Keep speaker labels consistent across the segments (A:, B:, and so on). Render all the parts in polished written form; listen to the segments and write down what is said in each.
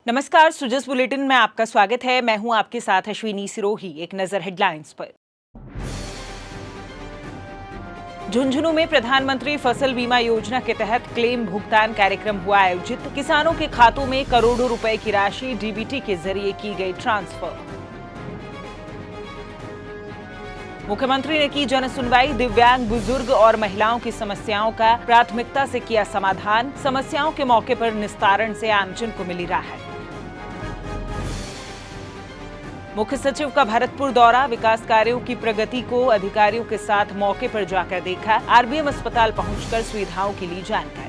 A: नमस्कार, सुजस बुलेटिन में आपका स्वागत है। मैं हूं आपके साथ अश्विनी सिरोही। एक नजर हेडलाइंस पर। झुंझुनू में प्रधानमंत्री फसल बीमा योजना के तहत क्लेम भुगतान कार्यक्रम हुआ आयोजित। किसानों के खातों में करोड़ों रुपए की राशि डीबीटी के जरिए की गई ट्रांसफर। मुख्यमंत्री ने की जनसुनवाई। दिव्यांग, बुजुर्ग और महिलाओं की समस्याओं का प्राथमिकता से किया समाधान। समस्याओं के मौके पर निस्तारण से आमजन को मिली राहत। मुख्य सचिव का भरतपुर दौरा। विकास कार्यों की प्रगति को अधिकारियों के साथ मौके पर जाकर देखा। आरबीएम अस्पताल पहुंचकर सुविधाओं की ली जानकारी।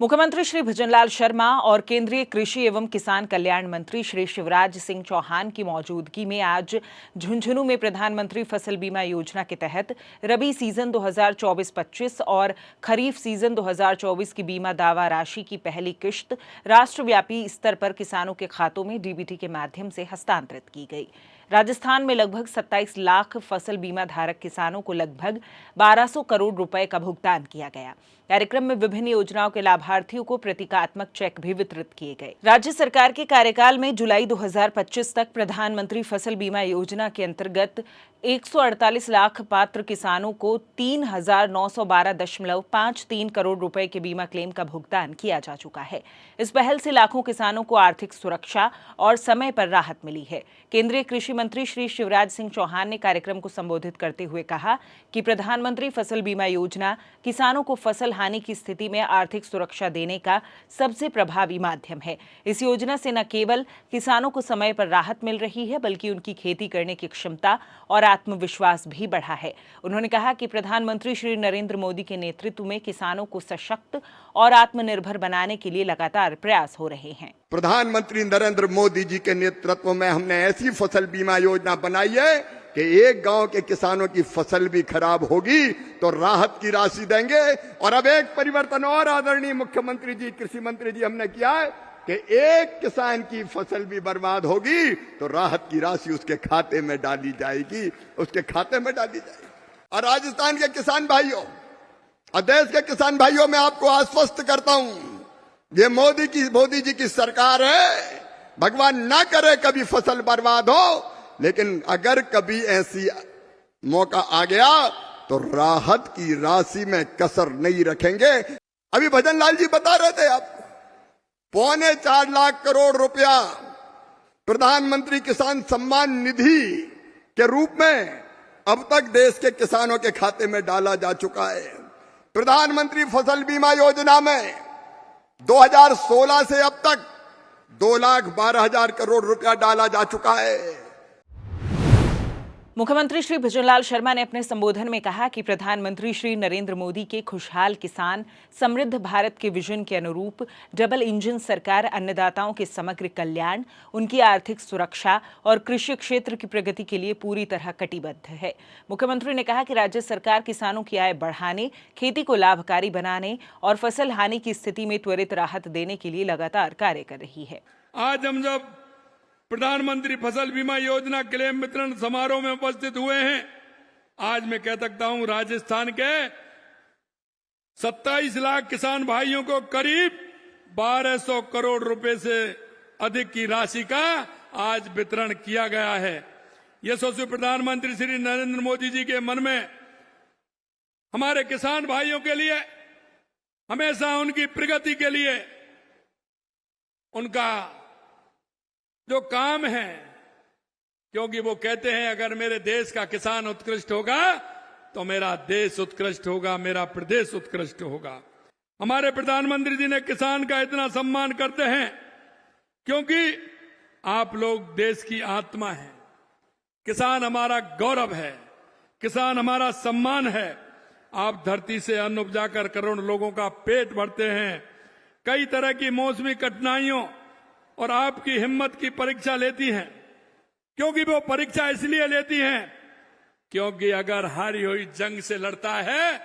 A: मुख्यमंत्री श्री भजनलाल शर्मा और केंद्रीय कृषि एवं किसान कल्याण मंत्री श्री शिवराज सिंह चौहान की मौजूदगी में आज झुंझुनू में प्रधानमंत्री फसल बीमा योजना के तहत रबी सीजन 2024-25 और खरीफ सीजन 2024 की बीमा दावा राशि की पहली किश्त राष्ट्रव्यापी स्तर पर किसानों के खातों में डीबीटी के माध्यम से हस्तांतरित की गई। राजस्थान में लगभग 27 लाख फसल बीमा धारक किसानों को लगभग 1200 करोड़ रुपए का भुगतान किया गया। कार्यक्रम में विभिन्न योजनाओं के लाभार्थियों को प्रतीकात्मक चेक भी वितरित किए गए। राज्य सरकार के कार्यकाल में जुलाई 2025 तक प्रधानमंत्री फसल बीमा योजना के अंतर्गत 148 लाख पात्र किसानों को 3,912.53 करोड़ रुपए के बीमा क्लेम का भुगतान किया जा चुका है। इस पहल से लाखों किसानों को आर्थिक सुरक्षा और समय पर राहत मिली है। केंद्रीय कृषि मंत्री श्री शिवराज सिंह चौहान ने कार्यक्रम को संबोधित करते हुए कहा कि प्रधानमंत्री फसल बीमा योजना किसानों को फसल हानि की स्थिति में आर्थिक सुरक्षा देने का सबसे प्रभावी माध्यम है। इस योजना से न केवल किसानों को समय पर राहत मिल रही है, बल्कि उनकी खेती करने की क्षमता और आत्मविश्वास भी बढ़ा है। उन्होंने कहा कि प्रधानमंत्री श्री नरेंद्र मोदी के नेतृत्व में किसानों को सशक्त और आत्मनिर्भर बनाने के लिए लगातार प्रयास हो रहे हैं।
B: प्रधानमंत्री नरेंद्र मोदी जी के नेतृत्व में हमने ऐसी फसल बीमा योजना बनाई है कि एक गांव के किसानों की फसल भी खराब होगी तो राहत की राशि देंगे। और अब एक परिवर्तन और आदरणीय मुख्यमंत्री जी, कृषि मंत्री जी, हमने किया है कि एक किसान की फसल भी बर्बाद होगी तो राहत की राशि उसके खाते में डाली जाएगी, उसके खाते में डाली जाएगी। और राजस्थान के किसान भाइयों और देश के किसान भाइयों, मैं आपको आश्वस्त करता हूं, ये मोदी जी की सरकार है। भगवान ना करे कभी फसल बर्बाद हो, लेकिन अगर कभी ऐसी मौका आ गया तो राहत की राशि में कसर नहीं रखेंगे। अभी भजनलाल जी बता रहे थे आपको, 4.25 लाख करोड़ रुपया प्रधानमंत्री किसान सम्मान निधि के रूप में अब तक देश के किसानों के खाते में डाला जा चुका है। प्रधानमंत्री फसल बीमा योजना में 2016 से अब तक 2,12,000 करोड़ रुपया डाला जा चुका है।
A: मुख्यमंत्री श्री भजनलाल शर्मा ने अपने संबोधन में कहा कि प्रधानमंत्री श्री नरेंद्र मोदी के खुशहाल किसान समृद्ध भारत के विजन के अनुरूप डबल इंजन सरकार अन्नदाताओं के समग्र कल्याण, उनकी आर्थिक सुरक्षा और कृषि क्षेत्र की प्रगति के लिए पूरी तरह कटिबद्ध है। मुख्यमंत्री ने कहा कि राज्य सरकार किसानों की आय बढ़ाने, खेती को लाभकारी बनाने और फसल हानि की स्थिति में त्वरित राहत देने के लिए लगातार कार्य कर रही है।
C: आज हम जब प्रधानमंत्री फसल बीमा योजना क्लेम वितरण समारोह में उपस्थित हुए हैं, आज मैं कह सकता हूं राजस्थान के 27 लाख किसान भाइयों को करीब 1200 करोड़ रुपए से अधिक की राशि का आज वितरण किया गया है। यशस्वी प्रधानमंत्री श्री नरेंद्र मोदी जी के मन में हमारे किसान भाइयों के लिए हमेशा उनकी प्रगति के लिए उनका जो काम है, क्योंकि वो कहते हैं अगर मेरे देश का किसान उत्कृष्ट होगा तो मेरा देश उत्कृष्ट होगा, मेरा प्रदेश उत्कृष्ट होगा। हमारे प्रधानमंत्री जी ने किसान का इतना सम्मान करते हैं क्योंकि आप लोग देश की आत्मा हैं। किसान हमारा गौरव है, किसान हमारा सम्मान है। आप धरती से अन्न उपजाकर करोड़ों लोगों का पेट भरते हैं। कई तरह की मौसमी कठिनाइयों और आपकी हिम्मत की परीक्षा लेती हैं, क्योंकि वो परीक्षा इसलिए लेती हैं क्योंकि अगर हारी हुई जंग से लड़ता है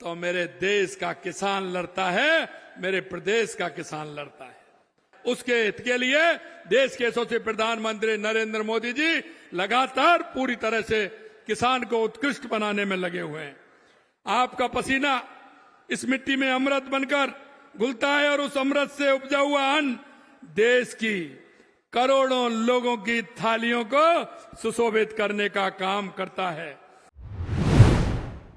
C: तो मेरे देश का किसान लड़ता है, मेरे प्रदेश का किसान लड़ता है। उसके हित के लिए देश के यशस्वी प्रधानमंत्री नरेंद्र मोदी जी लगातार पूरी तरह से किसान को उत्कृष्ट बनाने में लगे हुए हैं। आपका पसीना इस मिट्टी में अमृत बनकर घुलता है और उस अमृत से उपजा हुआ अन्न देश की करोड़ों लोगों की थालियों को सुशोभित करने का काम करता है।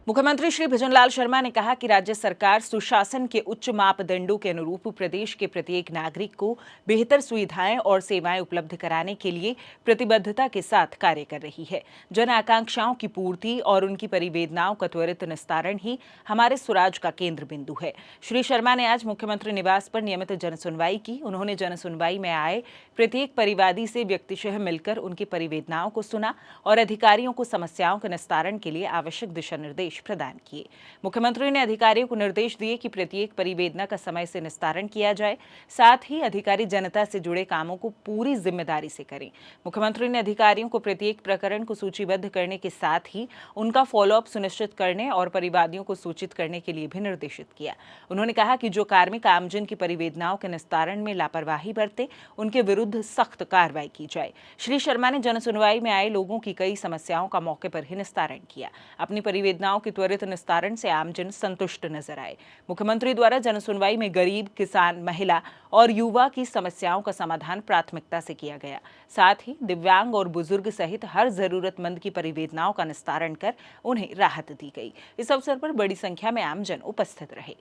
A: मुख्यमंत्री श्री भजनलाल शर्मा ने कहा कि राज्य सरकार सुशासन के उच्च मापदंडों के अनुरूप प्रदेश के प्रत्येक नागरिक को बेहतर सुविधाएं और सेवाएं उपलब्ध कराने के लिए प्रतिबद्धता के साथ कार्य कर रही है। जन आकांक्षाओं की पूर्ति और उनकी परिवेदनाओं का त्वरित निस्तारण ही हमारे स्वराज का केंद्र बिंदु है। श्री शर्मा ने आज मुख्यमंत्री निवास पर नियमित जनसुनवाई की। उन्होंने जनसुनवाई में आए प्रत्येक परिवादी से व्यक्तिशः मिलकर उनकी परिवेदनाओं को सुना और अधिकारियों को समस्याओं के निस्तारण के लिए आवश्यक दिशा निर्देश प्रदान किए। मुख्यमंत्री ने अधिकारियों को निर्देश दिए कि प्रत्येक परिवेदना का समय से निस्तारण किया जाए, साथ ही अधिकारी जनता से जुड़े कामों को पूरी जिम्मेदारी से करें। मुख्यमंत्री ने अधिकारियों को प्रत्येक प्रकरण को सूचीबद्ध करने के साथ ही उनका फॉलोअप सुनिश्चित करने और परिवादियों को सूचित करने के लिए भी निर्देशित किया। उन्होंने कहा कि जो कार्मिक आमजन की परिवेदनाओं के निस्तारण में लापरवाही बरते, उनके विरुद्ध सख्त कार्रवाई की जाए। श्री शर्मा ने जनसुनवाई में आए लोगों की कई समस्याओं का मौके पर ही निस्तारण किया। अपनी परिवेदनाओं के त्वरित निस्तारण से आमजन संतुष्ट नजर आए। मुख्यमंत्री द्वारा जनसुनवाई में गरीब, किसान, महिला और युवा की समस्याओं का समाधान प्राथमिकता से किया गया। साथ ही दिव्यांग और बुजुर्ग सहित हर जरूरतमंद की परिवेदनाओं का निस्तारण कर उन्हें राहत दी गई। इस अवसर पर बड़ी संख्या में आमजन उपस्थित रहे।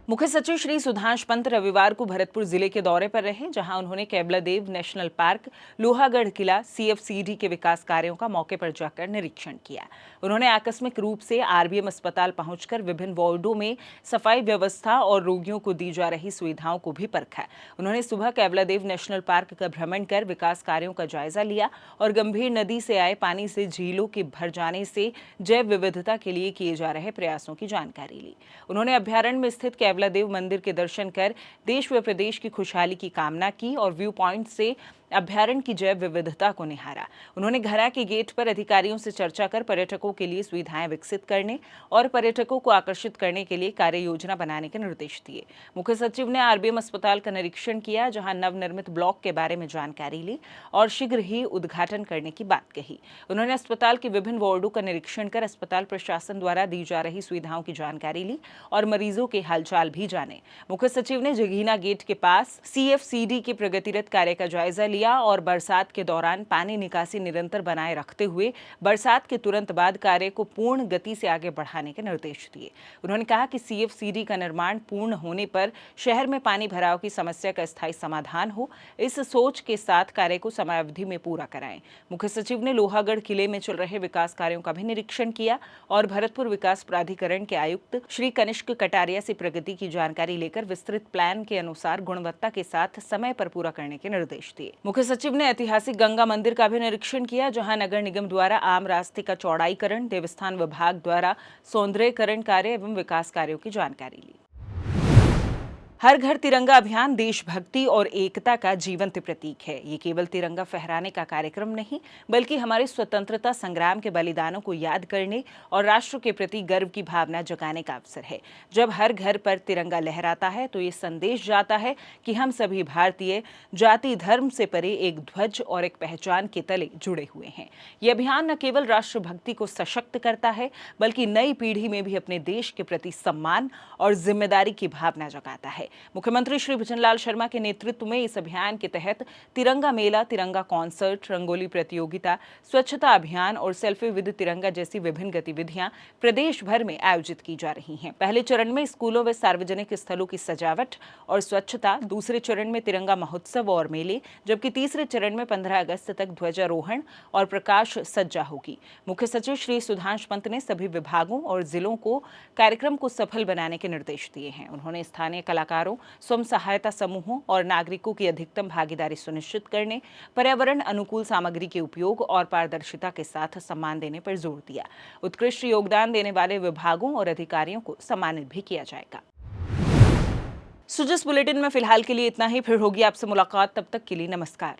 A: मुख्य सचिव श्री सुधांश पंत रविवार को भरतपुर जिले के दौरे पर रहे, जहां उन्होंने केवलादेव नेशनल पार्क, लोहागढ़ किला, सीएफसीडी के विकास कार्यों का मौके पर जाकर निरीक्षण किया। उन्होंने आकस्मिक रूप से आरबीएम अस्पताल पहुंचकर विभिन्न वार्डों में सफाई व्यवस्था और रोगियों को दी जा रही सुविधाओं को भी परखा। उन्होंने सुबह केवलादेव नेशनल पार्क का भ्रमण कर विकास कार्यों का जायजा लिया और गंभीर नदी से आए पानी से झीलों के भर जाने से जैव विविधता के लिए किए जा रहे प्रयासों की जानकारी ली। उन्होंने अभ्यारण्य में स्थित केवलादेव मंदिर के दर्शन कर देश व प्रदेश की खुशहाली की कामना की और व्यू पॉइंट से अभ्यारण्य की जैव विविधता को निहारा। उन्होंने घरा के गेट पर अधिकारियों से चर्चा कर पर्यटकों के लिए सुविधाएं विकसित करने और पर्यटकों को आकर्षित करने के लिए कार्य योजना बनाने के निर्देश दिए। मुख्य सचिव ने आरबीएम अस्पताल का निरीक्षण किया, जहां नवनिर्मित ब्लॉक के बारे में जानकारी ली और शीघ्र ही उद्घाटन करने की बात कही। उन्होंने अस्पताल के विभिन्न वार्डों का निरीक्षण कर अस्पताल प्रशासन द्वारा दी जा रही सुविधाओं की जानकारी ली और मरीजों के हालचाल भी जाने। मुख्य सचिव ने जगीना गेट के पास सीएफसीडी के प्रगतिरत कार्य का जायजा लिया और बरसात के दौरान पानी निकासी निरंतर बनाए रखते हुए बरसात के तुरंत बाद कार्य को पूर्ण गति से आगे बढ़ाने के निर्देश दिए। उन्होंने कहा कि सीएफसीडी का निर्माण पूर्ण होने पर शहर में पानी भराव की समस्या का स्थायी समाधान हो, इस सोच के साथ कार्य को समयावधि में पूरा कराएं। मुख्य सचिव ने लोहागढ़ किले में चल रहे विकास कार्यों का भी निरीक्षण किया और भरतपुर विकास प्राधिकरण के आयुक्त श्री कनिष्क कटारिया से प्रगति की जानकारी लेकर विस्तृत प्लान के अनुसार गुणवत्ता के साथ समय पर पूरा करने के निर्देश दिए। मुख्य सचिव ने ऐतिहासिक गंगा मंदिर का भी निरीक्षण किया, जहां नगर निगम द्वारा आम रास्ते का चौड़ाईकरण, देवस्थान विभाग द्वारा सौंदर्यीकरण कार्य एवं विकास कार्यों की जानकारी ली। हर घर तिरंगा अभियान देशभक्ति और एकता का जीवंत प्रतीक है। ये केवल तिरंगा फहराने का कार्यक्रम नहीं, बल्कि हमारे स्वतंत्रता संग्राम के बलिदानों को याद करने और राष्ट्र के प्रति गर्व की भावना जगाने का अवसर है। जब हर घर पर तिरंगा लहराता है तो ये संदेश जाता है कि हम सभी भारतीय जाति धर्म से परे एक ध्वज और एक पहचान के तले जुड़े हुए हैं। ये अभियान न केवल राष्ट्रभक्ति को सशक्त करता है, बल्कि नई पीढ़ी में भी अपने देश के प्रति सम्मान और जिम्मेदारी की भावना जगाता है। मुख्यमंत्री श्री भजनलाल शर्मा के नेतृत्व में इस अभियान के तहत तिरंगा मेला, तिरंगा कॉन्सर्ट, रंगोली प्रतियोगिता, स्वच्छता अभियान और सेल्फी विद तिरंगा जैसी विभिन्न गतिविधियां प्रदेश भर में आयोजित की जा रही हैं। पहले चरण में स्कूलों व सार्वजनिक स्थलों की सजावट और स्वच्छता, दूसरे चरण में तिरंगा महोत्सव और मेले, जबकि तीसरे चरण में 15 अगस्त तक ध्वजारोहण और प्रकाश सज्जा होगी। मुख्य सचिव श्री सुधांश पंत ने सभी विभागों और जिलों को कार्यक्रम को सफल बनाने के निर्देश दिए हैं। उन्होंने स्थानीय कलाकारों, स्वयं सहायता समूहों और नागरिकों की अधिकतम भागीदारी सुनिश्चित करने, पर्यावरण अनुकूल सामग्री के उपयोग और पारदर्शिता के साथ सम्मान देने पर जोर दिया। उत्कृष्ट योगदान देने वाले विभागों और अधिकारियों को सम्मानित भी किया जाएगा। सुजस बुलेटिन में फिलहाल के लिए इतना ही। फिर होगी आपसे मुलाकात, तब तक के लिए नमस्कार।